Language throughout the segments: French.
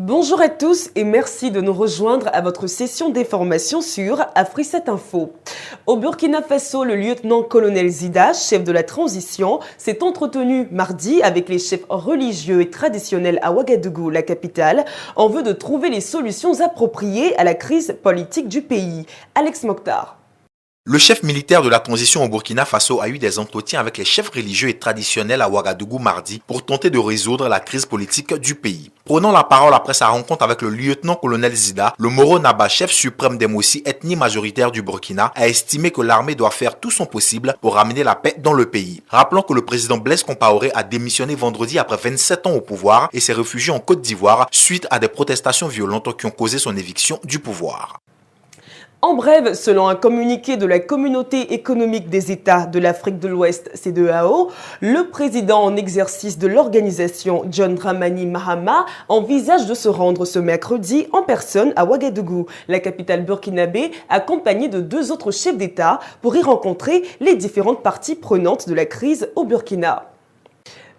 Bonjour à tous et merci de nous rejoindre à votre session d'information sur Afri7 Info. Au Burkina Faso, le lieutenant-colonel Zida, chef de la transition, s'est entretenu mardi avec les chefs religieux et traditionnels à Ouagadougou, la capitale, en vue de trouver les solutions appropriées à la crise politique du pays. Alex Mokhtar. Le chef militaire de la transition au Burkina Faso a eu des entretiens avec les chefs religieux et traditionnels à Ouagadougou mardi pour tenter de résoudre la crise politique du pays. Prenant la parole après sa rencontre avec le lieutenant-colonel Zida, le Moro Naba, chef suprême des Mossi, ethnie majoritaire du Burkina, a estimé que l'armée doit faire tout son possible pour ramener la paix dans le pays. Rappelons que le président Blaise Compaoré a démissionné vendredi après 27 ans au pouvoir et s'est réfugié en Côte d'Ivoire suite à des protestations violentes qui ont causé son éviction du pouvoir. En bref, selon un communiqué de la Communauté économique des États de l'Afrique de l'Ouest, CEDEAO, le président en exercice de l'organisation, John Dramani Mahama, envisage de se rendre ce mercredi en personne à Ouagadougou, la capitale burkinabé, accompagné de 2 autres chefs d'État pour y rencontrer les différentes parties prenantes de la crise au Burkina.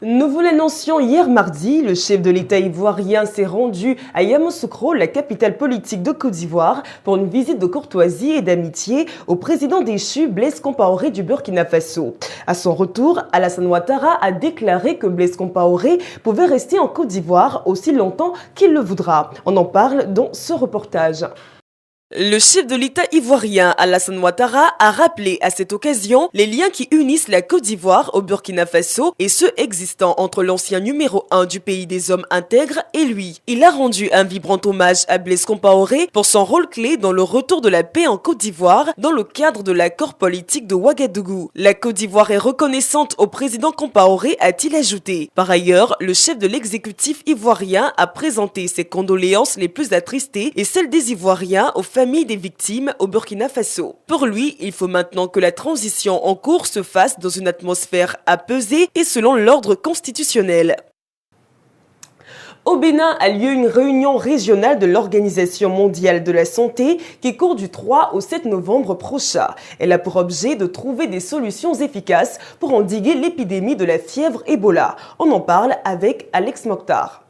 Nous vous l'annoncions hier mardi, le chef de l'État ivoirien s'est rendu à Yamoussoukro, la capitale politique de Côte d'Ivoire, pour une visite de courtoisie et d'amitié au président déchu Blaise Compaoré du Burkina Faso. À son retour, Alassane Ouattara a déclaré que Blaise Compaoré pouvait rester en Côte d'Ivoire aussi longtemps qu'il le voudra. On en parle dans ce reportage. Le chef de l'État ivoirien, Alassane Ouattara, a rappelé à cette occasion les liens qui unissent la Côte d'Ivoire au Burkina Faso et ceux existant entre l'ancien numéro 1 du pays des hommes intègres et lui. Il a rendu un vibrant hommage à Blaise Compaoré pour son rôle clé dans le retour de la paix en Côte d'Ivoire dans le cadre de l'accord politique de Ouagadougou. La Côte d'Ivoire est reconnaissante au président Compaoré, a-t-il ajouté. Par ailleurs, le chef de l'exécutif ivoirien a présenté ses condoléances les plus attristées et celles des Ivoiriens aux familles des victimes au Burkina Faso. Pour lui, il faut maintenant que la transition en cours se fasse dans une atmosphère apaisée et selon l'ordre constitutionnel. Au Bénin a lieu une réunion régionale de l'Organisation mondiale de la santé qui court du 3 au 7 novembre prochain. Elle a pour objet de trouver des solutions efficaces pour endiguer l'épidémie de la fièvre Ebola. On en parle avec Alex Mokhtar.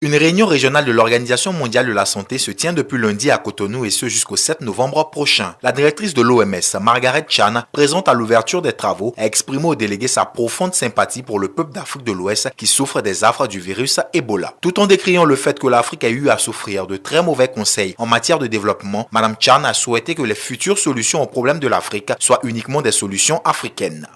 Une réunion régionale de l'Organisation mondiale de la santé se tient depuis lundi à Cotonou et ce jusqu'au 7 novembre prochain. La directrice de l'OMS, Margaret Chan, présente à l'ouverture des travaux, a exprimé aux délégués sa profonde sympathie pour le peuple d'Afrique de l'Ouest qui souffre des affres du virus Ebola. Tout en décriant le fait que l'Afrique a eu à souffrir de très mauvais conseils en matière de développement, Mme Chan a souhaité que les futures solutions aux problèmes de l'Afrique soient uniquement des solutions africaines.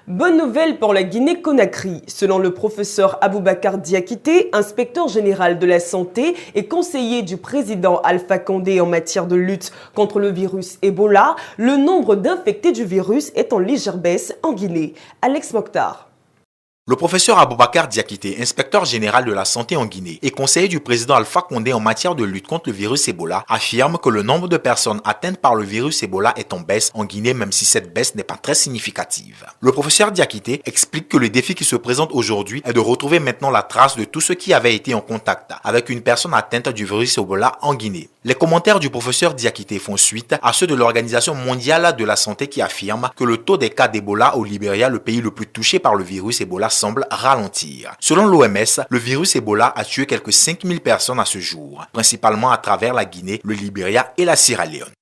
Bonne nouvelle pour la Guinée-Conakry. Selon le professeur Aboubacar Diakité, inspecteur général de la santé et conseiller du président Alpha Condé en matière de lutte contre le virus Ebola, le nombre d'infectés du virus est en légère baisse en Guinée. Alex Mokhtar. Le professeur Aboubacar Diakité, inspecteur général de la santé en Guinée et conseiller du président Alpha Condé en matière de lutte contre le virus Ebola, affirme que le nombre de personnes atteintes par le virus Ebola est en baisse en Guinée, même si cette baisse n'est pas très significative. Le professeur Diakité explique que le défi qui se présente aujourd'hui est de retrouver maintenant la trace de tous ceux qui avaient été en contact avec une personne atteinte du virus Ebola en Guinée. Les commentaires du professeur Diakité font suite à ceux de l'Organisation mondiale de la santé qui affirme que le taux des cas d'Ebola au Libéria, le pays le plus touché par le virus Ebola, semble ralentir. Selon l'OMS, le virus Ebola a tué quelques 5000 personnes à ce jour, principalement à travers la Guinée, le Libéria et la Sierra Leone.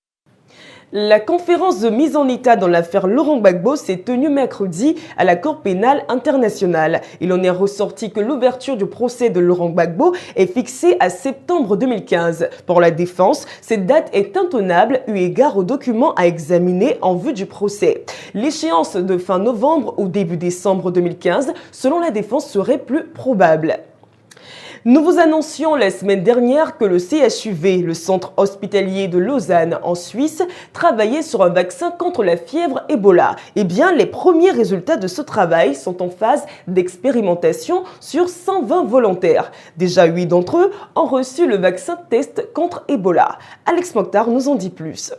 La conférence de mise en état dans l'affaire Laurent Gbagbo s'est tenue mercredi à la Cour pénale internationale. Il en est ressorti que l'ouverture du procès de Laurent Gbagbo est fixée à septembre 2015. Pour la défense, cette date est intenable eu égard aux documents à examiner en vue du procès. L'échéance de fin novembre ou début décembre 2015, selon la défense, serait plus probable. Nous vous annoncions la semaine dernière que le CHUV, le centre hospitalier de Lausanne en Suisse, travaillait sur un vaccin contre la fièvre Ebola. Eh bien, les premiers résultats de ce travail sont en phase d'expérimentation sur 120 volontaires. Déjà 8 d'entre eux ont reçu le vaccin test contre Ebola. Alex Mokhtar nous en dit plus.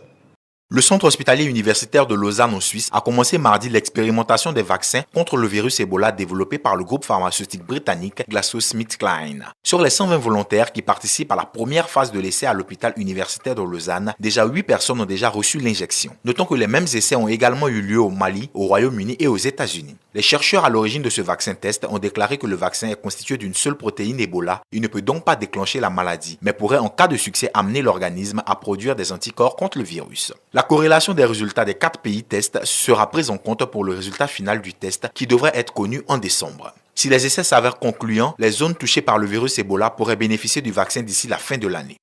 Le centre hospitalier universitaire de Lausanne en Suisse a commencé mardi l'expérimentation des vaccins contre le virus Ebola développé par le groupe pharmaceutique britannique GlaxoSmithKline. Sur les 120 volontaires qui participent à la première phase de l'essai à l'hôpital universitaire de Lausanne, déjà 8 personnes ont déjà reçu l'injection. Notons que les mêmes essais ont également eu lieu au Mali, au Royaume-Uni et aux États-Unis. Les chercheurs à l'origine de ce vaccin test ont déclaré que le vaccin est constitué d'une seule protéine Ebola. Il ne peut donc pas déclencher la maladie, mais pourrait en cas de succès amener l'organisme à produire des anticorps contre le virus. La corrélation des résultats des 4 pays tests sera prise en compte pour le résultat final du test qui devrait être connu en décembre. Si les essais s'avèrent concluants, les zones touchées par le virus Ebola pourraient bénéficier du vaccin d'ici la fin de l'année.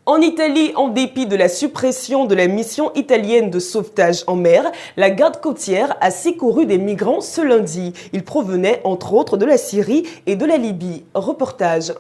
En Italie, en dépit de la suppression de la mission italienne de sauvetage en mer, la garde côtière a secouru des migrants ce lundi. Ils provenaient entre autres de la Syrie et de la Libye. Reportage.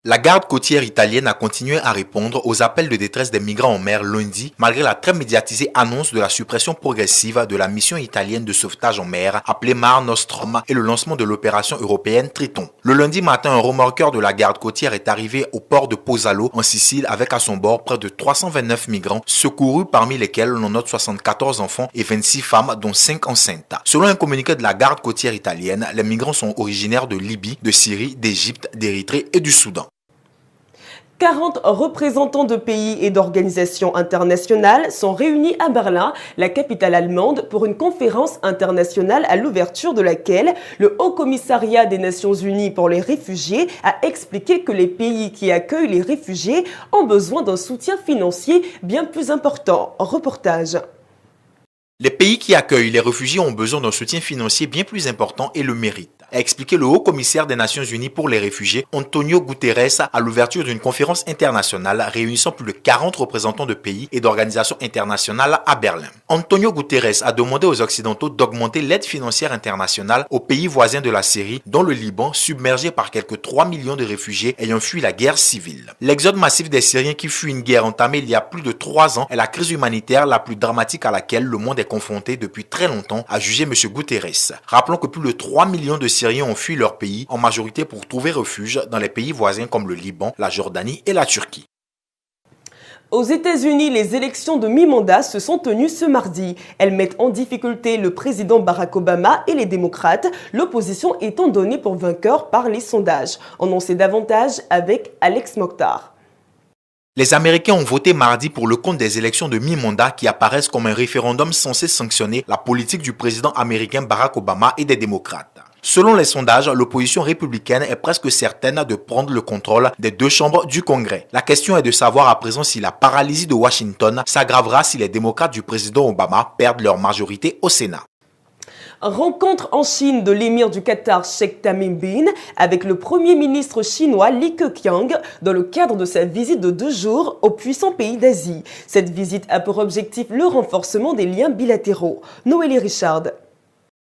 La garde côtière italienne a continué à répondre aux appels de détresse des migrants en mer lundi, malgré la très médiatisée annonce de la suppression progressive de la mission italienne de sauvetage en mer, appelée Mare Nostrum, et le lancement de l'opération européenne Triton. Le lundi matin, un remorqueur de la garde côtière est arrivé au port de Pozzallo, en Sicile, avec à son bord près de 329 migrants, secourus parmi lesquels l'on note 74 enfants et 26 femmes, dont 5 enceintes. Selon un communiqué de la garde côtière italienne, les migrants sont originaires de Libye, de Syrie, d'Égypte, d'Érythrée et du Soudan. 40 représentants de pays et d'organisations internationales sont réunis à Berlin, la capitale allemande, pour une conférence internationale à l'ouverture de laquelle le Haut Commissariat des Nations Unies pour les réfugiés a expliqué que les pays qui accueillent les réfugiés ont besoin d'un soutien financier bien plus important. Reportage. Les pays qui accueillent les réfugiés ont besoin d'un soutien financier bien plus important et le méritent, a expliqué le haut-commissaire des Nations Unies pour les réfugiés, Antonio Guterres, à l'ouverture d'une conférence internationale réunissant plus de 40 représentants de pays et d'organisations internationales à Berlin. Antonio Guterres a demandé aux Occidentaux d'augmenter l'aide financière internationale aux pays voisins de la Syrie, dont le Liban, submergé par quelques 3 millions de réfugiés ayant fui la guerre civile. L'exode massif des Syriens qui fuient une guerre entamée il y a plus de 3 ans est la crise humanitaire la plus dramatique à laquelle le monde est confronté depuis très longtemps, a jugé M. Guterres. Rappelons que plus de 3 millions de Syriens ont fui leur pays, en majorité pour trouver refuge dans les pays voisins comme le Liban, la Jordanie et la Turquie. Aux États-Unis, les élections de mi-mandat se sont tenues ce mardi. Elles mettent en difficulté le président Barack Obama et les démocrates, l'opposition étant donnée pour vainqueur par les sondages. On en sait davantage avec Alex Mokhtar. Les Américains ont voté mardi pour le compte des élections de mi-mandat qui apparaissent comme un référendum censé sanctionner la politique du président américain Barack Obama et des démocrates. Selon les sondages, l'opposition républicaine est presque certaine de prendre le contrôle des 2 chambres du Congrès. La question est de savoir à présent si la paralysie de Washington s'aggravera si les démocrates du président Obama perdent leur majorité au Sénat. Rencontre en Chine de l'émir du Qatar Sheikh Tamim bin avec le premier ministre chinois Li Keqiang dans le cadre de sa visite de 2 jours au puissant pays d'Asie. Cette visite a pour objectif le renforcement des liens bilatéraux. Noélie Richard.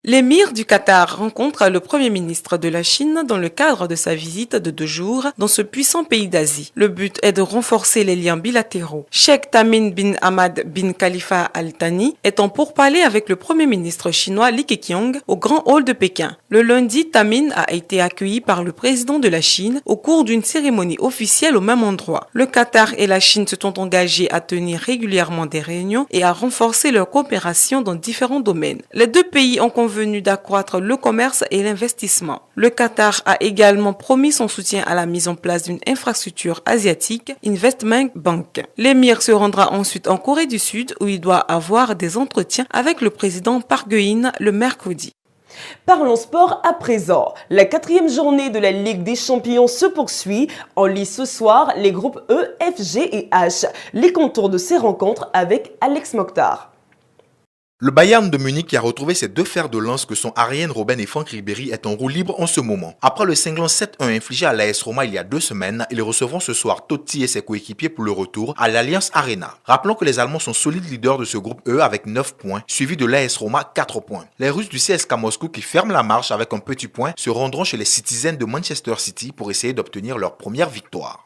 L'émir du Qatar rencontre le premier ministre de la Chine dans le cadre de sa visite de 2 jours dans ce puissant pays d'Asie. Le but est de renforcer les liens bilatéraux. Sheikh Tamim bin Hamad bin Khalifa Al Thani est en pourparlers avec le premier ministre chinois Li Keqiang au Grand Hall de Pékin. Le lundi, Tamim a été accueilli par le président de la Chine au cours d'une cérémonie officielle au même endroit. Le Qatar et la Chine se sont engagés à tenir régulièrement des réunions et à renforcer leur coopération dans différents domaines. Les 2 pays ont convenu d'accroître le commerce et l'investissement. Le Qatar a également promis son soutien à la mise en place d'une infrastructure asiatique, Investment Bank. L'émir se rendra ensuite en Corée du Sud où il doit avoir des entretiens avec le président Park Geun-hye le mercredi. Parlons sport à présent. La 4e journée de la Ligue des Champions se poursuit. On lit ce soir les groupes E, F, G et H. Les contours de ces rencontres avec Alex Mokhtar. Le Bayern de Munich qui a retrouvé ses 2 fers de lance que sont Arjen Robben et Franck Ribéry est en roue libre en ce moment. Après le cinglant 7-1 infligé à l'AS Roma il y a 2 semaines, ils recevront ce soir Totti et ses coéquipiers pour le retour à l'Allianz Arena. Rappelons que les Allemands sont solides leaders de ce groupe E avec 9 points, suivi de l'AS Roma 4 points. Les Russes du CSKA Moscou qui ferment la marche avec un petit point se rendront chez les Citizens de Manchester City pour essayer d'obtenir leur première victoire.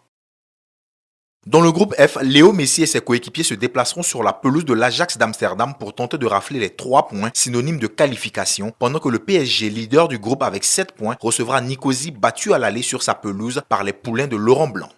Dans le groupe F, Léo Messi et ses coéquipiers se déplaceront sur la pelouse de l'Ajax d'Amsterdam pour tenter de rafler les 3 points synonymes de qualification, pendant que le PSG, leader du groupe avec 7 points, recevra Nicosie battu à l'aller sur sa pelouse par les poulains de Laurent Blanc.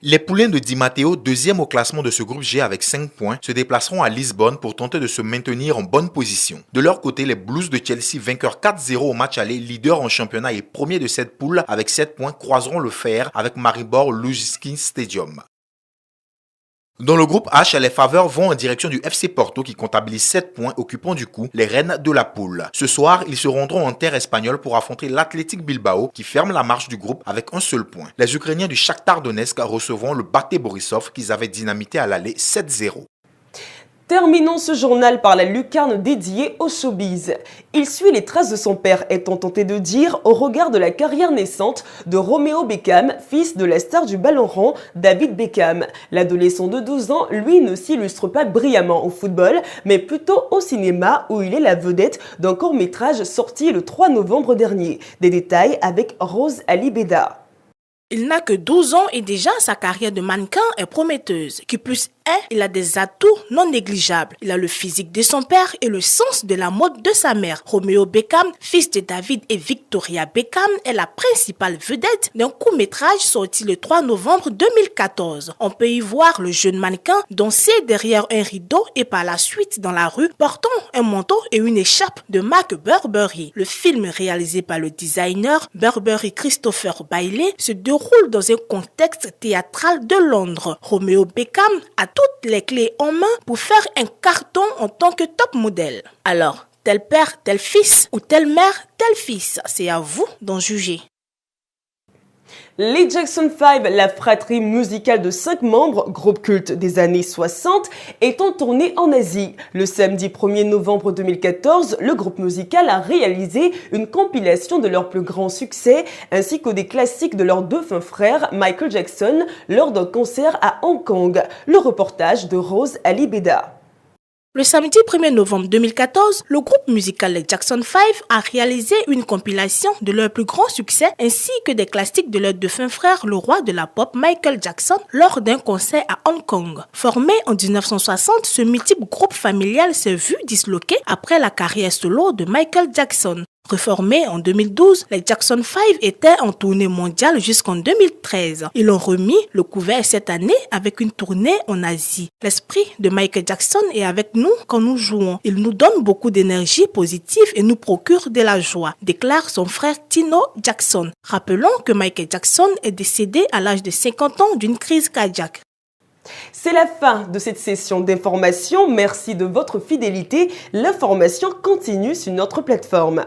Les poulains de Di Matteo, deuxième au classement de ce groupe G avec 5 points, se déplaceront à Lisbonne pour tenter de se maintenir en bonne position. De leur côté, les Blues de Chelsea, vainqueurs 4-0 au match aller, leader en championnat et premier de cette poule avec 7 points, croiseront le fer avec Maribor Luzinski Stadium. Dans le groupe H, les faveurs vont en direction du FC Porto qui comptabilise 7 points, occupant du coup les reines de la poule. Ce soir, ils se rendront en terre espagnole pour affronter l'Athletic Bilbao qui ferme la marche du groupe avec un seul point. Les Ukrainiens du Shakhtar Donetsk recevront le Bate Borisov qu'ils avaient dynamité à l'aller 7-0. Terminons ce journal par la lucarne dédiée au showbiz. Il suit les traces de son père, est-on tenté de dire, au regard de la carrière naissante de Romeo Beckham, fils de la star du ballon rond David Beckham. L'adolescent de 12 ans, lui, ne s'illustre pas brillamment au football, mais plutôt au cinéma où il est la vedette d'un court-métrage sorti le 3 novembre dernier. Des détails avec Rose Alibeda. Il n'a que 12 ans et déjà sa carrière de mannequin est prometteuse. Qui plus est, il a des atouts non négligeables. Il a le physique de son père et le sens de la mode de sa mère. Romeo Beckham, fils de David et Victoria Beckham, est la principale vedette d'un court-métrage sorti le 3 novembre 2014. On peut y voir le jeune mannequin danser derrière un rideau et par la suite dans la rue, portant un manteau et une écharpe de marque Burberry. Le film réalisé par le designer Burberry Christopher Bailey se déroule dans un contexte théâtral de Londres. Romeo Beckham a toutes les clés en main pour faire un carton en tant que top modèle. Alors, tel père, tel fils ou telle mère, tel fils, c'est à vous d'en juger. Les Jackson 5, la fratrie musicale de 5 membres, groupe culte des années 60, est en tournée en Asie. Le samedi 1er novembre 2014, le groupe musical a réalisé une compilation de leurs plus grands succès, ainsi que des classiques de leurs défunts frères Michael Jackson lors d'un concert à Hong Kong. Le reportage de Rose Alibeda. Le samedi 1er novembre 2014, le groupe musical les Jackson 5 a réalisé une compilation de leurs plus grands succès ainsi que des classiques de leur défunt frère, le roi de la pop Michael Jackson, lors d'un concert à Hong Kong. Formé en 1960, ce multiple groupe familial s'est vu disloqué après la carrière solo de Michael Jackson. Reformés en 2012, les Jackson 5 étaient en tournée mondiale jusqu'en 2013. Ils ont remis le couvert cette année avec une tournée en Asie. L'esprit de Michael Jackson est avec nous quand nous jouons. Il nous donne beaucoup d'énergie positive et nous procure de la joie, déclare son frère Tino Jackson. Rappelons que Michael Jackson est décédé à l'âge de 50 ans d'une crise cardiaque. C'est la fin de cette session d'information. Merci de votre fidélité. L'information continue sur notre plateforme.